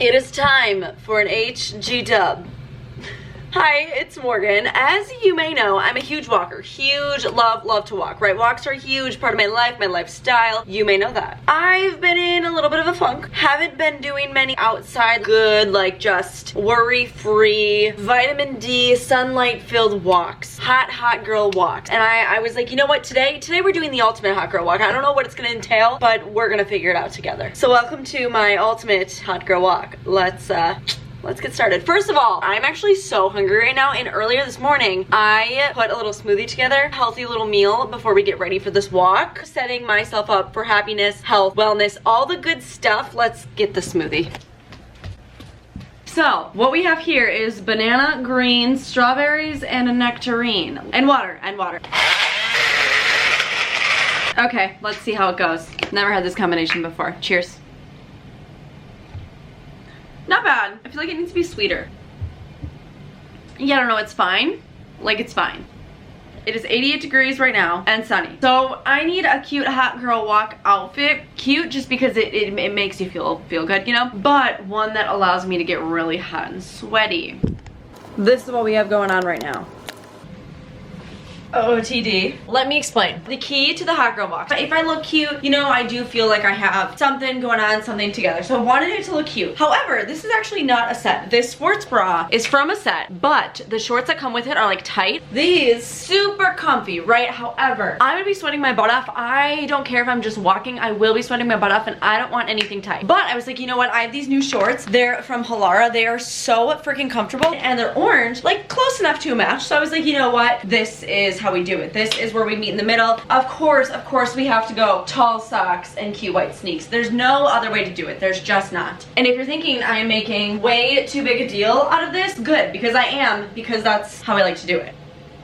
It is time for an HG dub. Hi, it's Morgan. As you may know, I'm a huge walker. Huge, love to walk, right? Walks are a huge part of my life, my lifestyle. You may know that. I've been in a little bit of a funk. Haven't been doing many outside good, like just worry-free, vitamin D, sunlight-filled walks. Hot girl walks. And I was like, you know what, today we're doing the ultimate hot girl walk. I don't know what it's gonna entail, but we're gonna figure it out together. So welcome to my ultimate hot girl walk. Let's get started. First of all, I'm actually so hungry right now, and earlier this morning, I put a little smoothie together, healthy little meal before we get ready for this walk, setting myself up for happiness, health, wellness, all the good stuff. Let's get the smoothie. So, what we have here is banana, greens, strawberries, and a nectarine. And water. Okay, let's see how it goes. Never had this combination before. Cheers. Not bad. I feel like it needs to be sweeter. Yeah, I don't know, it's fine. Like, it's fine. It is 88 degrees right now and sunny. So I need a cute hot girl walk outfit. Cute just because it makes you feel good, you know? But one that allows me to get really hot and sweaty. This is what we have going on right now. OOTD. Let me explain. The key to the hot girl walk. If I look cute, you know, I do feel like I have something going on, something together. So I wanted it to look cute. However, this is actually not a set. This sports bra is from a set, but the shorts that come with it are like tight. These, super comfy, right? However, I'm gonna be sweating my butt off. I don't care if I'm just walking. I will be sweating my butt off, and I don't want anything tight. But I was like, you know what? I have these new shorts. They're from Halara. They are so freaking comfortable, and they're orange, like close enough to a match. So I was like, you know what? This is how we do it. This is where we meet in the middle. Of course, we have to go tall socks and cute white sneaks. There's no other way to do it. There's just not. And if you're thinking I am making way too big a deal out of this, good, because I am, because that's how I like to do it.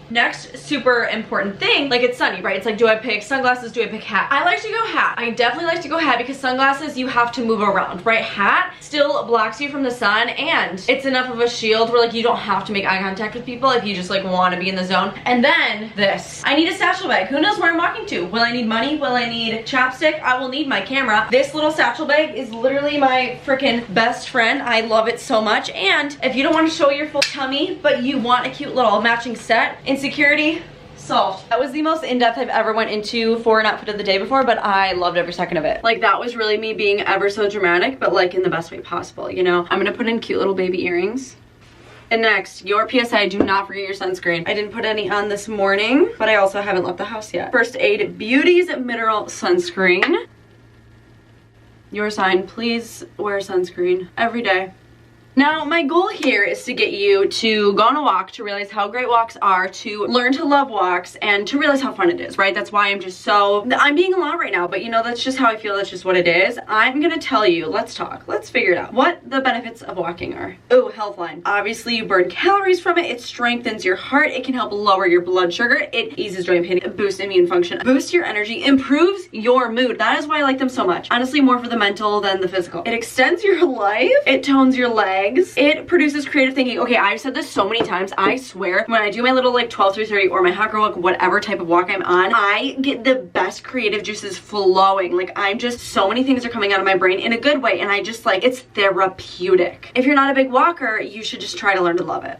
Next super important thing, like it's sunny, right? It's like, do I pick sunglasses, do I pick hat? I like to go hat. I definitely like to go hat because sunglasses, you have to move around, right? Hat still blocks you from the sun, and it's enough of a shield where like you don't have to make eye contact with people if you just like want to be in the zone. And then this. I need a satchel bag. Who knows where I'm walking to? Will I need money? Will I need chapstick? I will need my camera. This little satchel bag is literally my freaking best friend. I love it so much. And if you don't want to show your full tummy, but you want a cute little matching set, insecurity solved. That was the most in-depth I've ever went into for an outfit of the day before, but I loved every second of it. Like, that was really me being ever so dramatic, but like in the best way possible, you know? I'm gonna put in cute little baby earrings. And next, your PSI, do not forget your sunscreen. I didn't put any on this morning, but I also haven't left the house yet. First Aid Beauty's Mineral Sunscreen. Your sign, please wear sunscreen every day. Now, my goal here is to get you to go on a walk, to realize how great walks are, to learn to love walks, and to realize how fun it is, right? That's why I'm being a lot right now, but you know, that's just how I feel, that's just what it is. I'm gonna tell you, let's talk, let's figure it out, what the benefits of walking are. Oh, Healthline. Obviously, you burn calories from it strengthens your heart, it can help lower your blood sugar, it eases joint pain, it boosts immune function, boosts your energy, improves your mood. That is why I like them so much. Honestly, more for the mental than the physical. It extends your life, it tones your legs, it produces creative thinking. Okay, I've said this so many times, I swear, when I do my little like 12 through 30 or my hot girl walk, whatever type of walk I'm on, I get the best creative juices flowing. Like, I'm just, so many things are coming out of my brain in a good way, and I just like, it's therapeutic. If you're not a big walker, you should just try to learn to love it.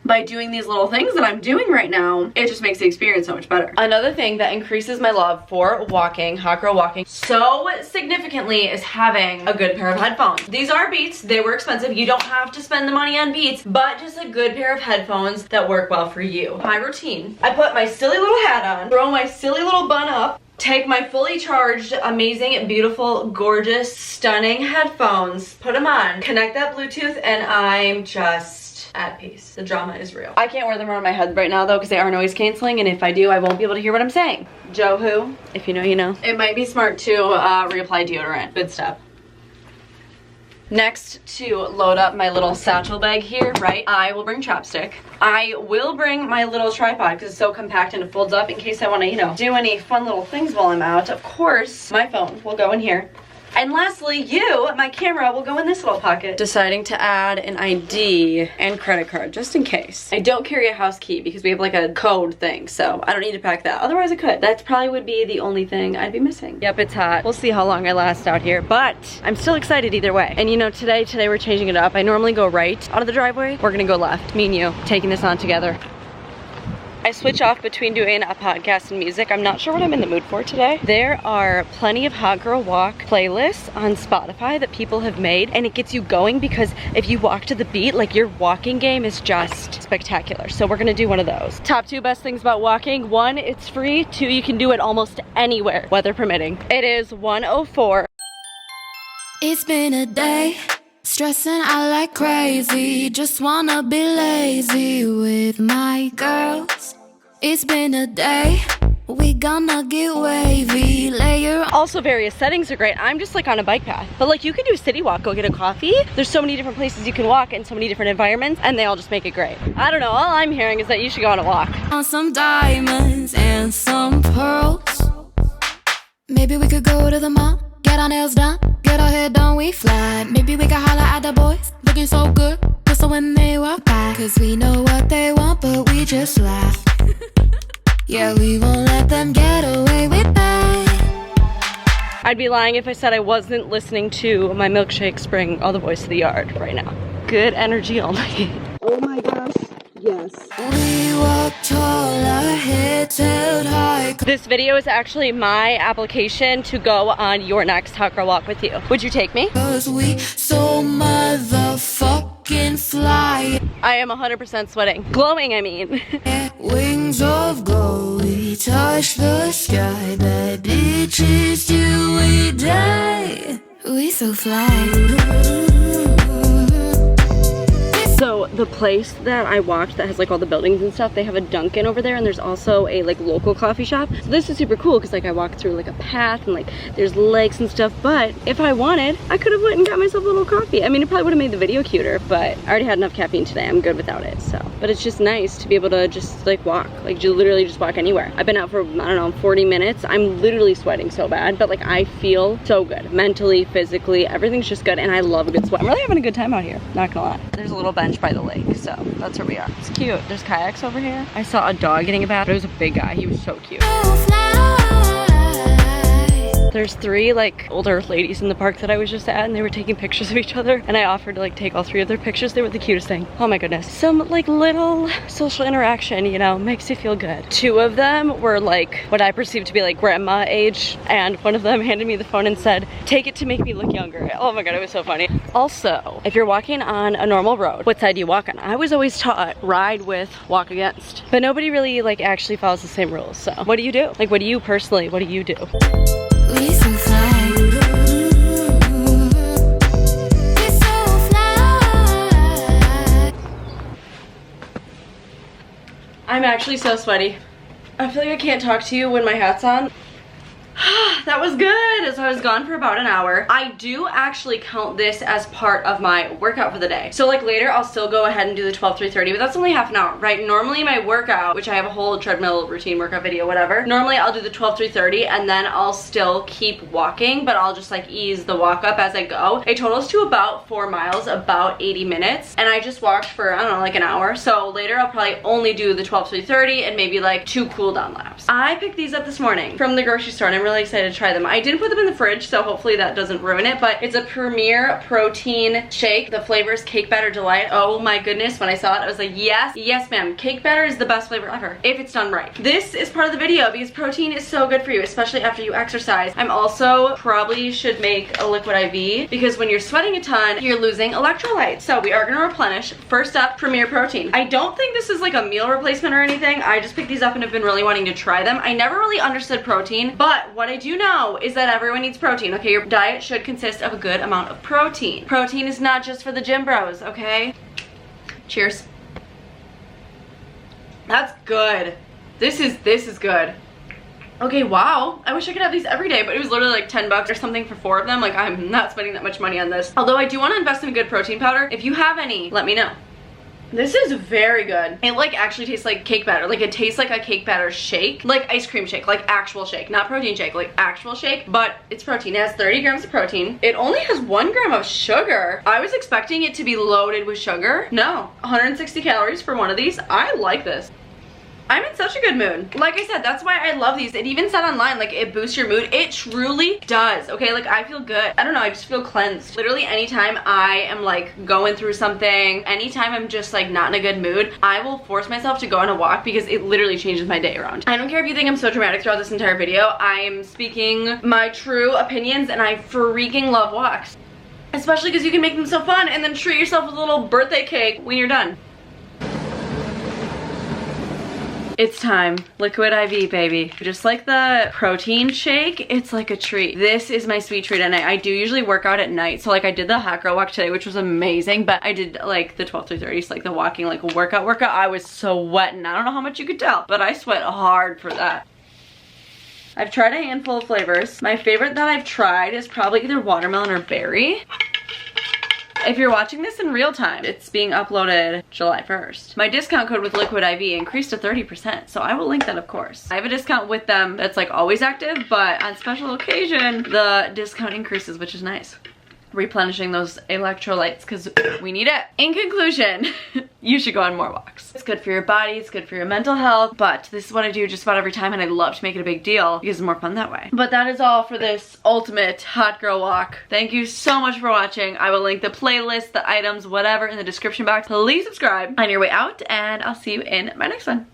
By doing these little things that I'm doing right now, it just makes the experience so much better. Another thing that increases my love for walking, hot girl walking, so significantly is having a good pair of headphones. These are Beats, they were expensive. You don't have to spend the money on Beats, but just a good pair of headphones that work well for you. My routine, I put my silly little hat on, throw my silly little bun up, take my fully charged, amazing, beautiful, gorgeous, stunning headphones, put them on, connect that Bluetooth, and I'm just at peace. The drama is real. I can't wear them around my head right now though because they are noise canceling, and if I do, I won't be able to hear what I'm saying. Joe who? If you know, you know. It might be smart to reapply deodorant. Good step. Next, to load up my little satchel bag here, right, I will bring chapstick. I will bring my little tripod because it's so compact and it folds up in case I want to, you know, do any fun little things while I'm out. Of course, my phone will go in here. And lastly, my camera will go in this little pocket. Deciding to add an ID and credit card just in case. I don't carry a house key because we have like a code thing, so I don't need to pack that. Otherwise I could. That probably would be the only thing I'd be missing. Yep, it's hot. We'll see how long I last out here, but I'm still excited either way. And you know, today we're changing it up. I normally go right out of the driveway. We're gonna go left, me and you, taking this on together. I switch off between doing a podcast and music. I'm not sure what I'm in the mood for today. There are plenty of Hot Girl Walk playlists on Spotify that people have made, and it gets you going because if you walk to the beat, like your walking game is just spectacular. So we're gonna do one of those. Top 2 best things about walking. 1, it's free. 2, you can do it almost anywhere, weather permitting. It is 1:04. It's been a day, stressing out like crazy. Just wanna be lazy with my girls. It's been a day, we gonna get wavy. Layer. Also, various settings are great. I'm just like on a bike path, but like you can do a city walk, go get a coffee. There's so many different places you can walk in so many different environments, and they all just make it great. I don't know, all I'm hearing is that you should go on a walk. On some diamonds and some pearls. Maybe we could go to the mall, get our nails done, get our hair done, we fly. Maybe we could holler at the boys, looking so good, whistle when they walk by. Cause we know what they want, but we just laugh. Yeah, we won't let them get away with that. I'd be lying if I said I wasn't listening to my milkshake spring all the voice of the yard right now. Good energy all night. Oh my gosh, yes. We walk tall, our heads held high. This video is actually my application to go on your next Hot Girl Walk with you. Would you take me? Cause we so motherfucking fly. I am 100% sweating. Glowing, I mean. Wings of gold, we touch the sky. Bad bitches till we die. We so fly. So the place that I walked that has like all the buildings and stuff, they have a Dunkin' over there, and there's also a like local coffee shop. So this is super cool because like I walked through like a path and like there's lakes and stuff, but if I wanted, I could have went and got myself a little coffee. I mean, it probably would have made the video cuter, but I already had enough caffeine today. I'm good without it, so. But it's just nice to be able to just like walk, like you literally just walk anywhere. I've been out for, I don't know, 40 minutes. I'm literally sweating so bad, but like I feel so good. Mentally, physically, everything's just good, and I love a good sweat. I'm really having a good time out here, not gonna lie. There's a little bench by the lake, so that's where we are. It's cute. There's kayaks over here. I saw a dog getting a bath. It was a big guy. He was so cute. There's 3 like older ladies in the park that I was just at, and they were taking pictures of each other, and I offered to like take all 3 of their pictures. They were the cutest thing. Oh my goodness. Some like little social interaction, you know, makes you feel good. 2 of them were like what I perceived to be like grandma age, and one of them handed me the phone and said, "Take it to make me look younger." Oh my god, it was so funny. Also, if you're walking on a normal road, what side do you walk on? I was always taught ride with, walk against, but nobody really like actually follows the same rules. So what do you do? Like, what do you personally, what do you do? We so fly. We so fly. I'm actually so sweaty. I feel like I can't talk to you when my hat's on. That was good. So I was gone for about an hour. I do actually count this as part of my workout for the day. So like later I'll still go ahead and do the 12-3-30, but that's only half an hour, right? Normally my workout, which I have a whole treadmill routine workout video, whatever. Normally I'll do the 12-3-30 and then I'll still keep walking, but I'll just like ease the walk up as I go. It totals to about 4 miles, about 80 minutes. And I just walked for, I don't know, like an hour. So later I'll probably only do the 12-3-30 and maybe like 2 cool down laps. I picked these up this morning from the grocery store, and I'm really excited to try them. I didn't put them in the fridge, so hopefully that doesn't ruin it, but it's a Premier protein shake. The flavor is Cake Batter Delight. Oh my goodness, when I saw it, I was like, yes, yes ma'am. Cake batter is the best flavor ever, if it's done right. This is part of the video because protein is so good for you, especially after you exercise. I'm also probably should make a liquid IV because when you're sweating a ton, you're losing electrolytes. So we are gonna replenish. First up, Premier Protein. I don't think this is like a meal replacement or anything. I just picked these up and have been really wanting to try them. I never really understood protein, but what I do know is that everyone needs protein, okay? Your diet should consist of a good amount of protein. Protein is not just for the gym bros, okay? Cheers. That's good. This is good. Okay, wow. I wish I could have these every day, but it was literally like 10 bucks or something for 4 of them. Like, I'm not spending that much money on this. Although I do want to invest in a good protein powder. If you have any, let me know. This is very good. It like actually tastes like cake batter. Like it tastes like a cake batter shake. Like ice cream shake, like actual shake. Not protein shake, like actual shake. But it's protein. It has 30 grams of protein. It only has 1 gram of sugar. I was expecting it to be loaded with sugar. No, 160 calories for one of these. I like this. I'm in such a good mood. Like I said, that's why I love these. It even said online, like, it boosts your mood. It truly does, okay? Like, I feel good. I don't know, I just feel cleansed. Literally anytime I am, like, going through something, anytime I'm just, like, not in a good mood, I will force myself to go on a walk because it literally changes my day around. I don't care if you think I'm so dramatic throughout this entire video. I am speaking my true opinions, and I freaking love walks. Especially because you can make them so fun and then treat yourself with a little birthday cake when you're done. It's time. Liquid IV, baby. Just like the protein shake, it's like a treat. This is my sweet treat at night. I do usually work out at night. So like I did the hot girl walk today, which was amazing, but I did like the 12 to 30, so like the walking, like a workout. I was so wet, and I don't know how much you could tell, but I sweat hard for that. I've tried a handful of flavors. My favorite that I've tried is probably either watermelon or berry. If you're watching this in real time, it's being uploaded July 1st. My discount code with Liquid IV increased to 30%, so I will link that, of course. I have a discount with them that's like always active, but on special occasion, the discount increases, which is nice. Replenishing those electrolytes because we need it. In conclusion, you should go on more walks. It's good for your body, it's good for your mental health, but this is what I do just about every time, and I love to make it a big deal because it's more fun that way. But that is all for this ultimate hot girl walk. Thank you so much for watching. I will link the playlist, the items, whatever in the description box. Please subscribe on your way out, and I'll see you in my next one.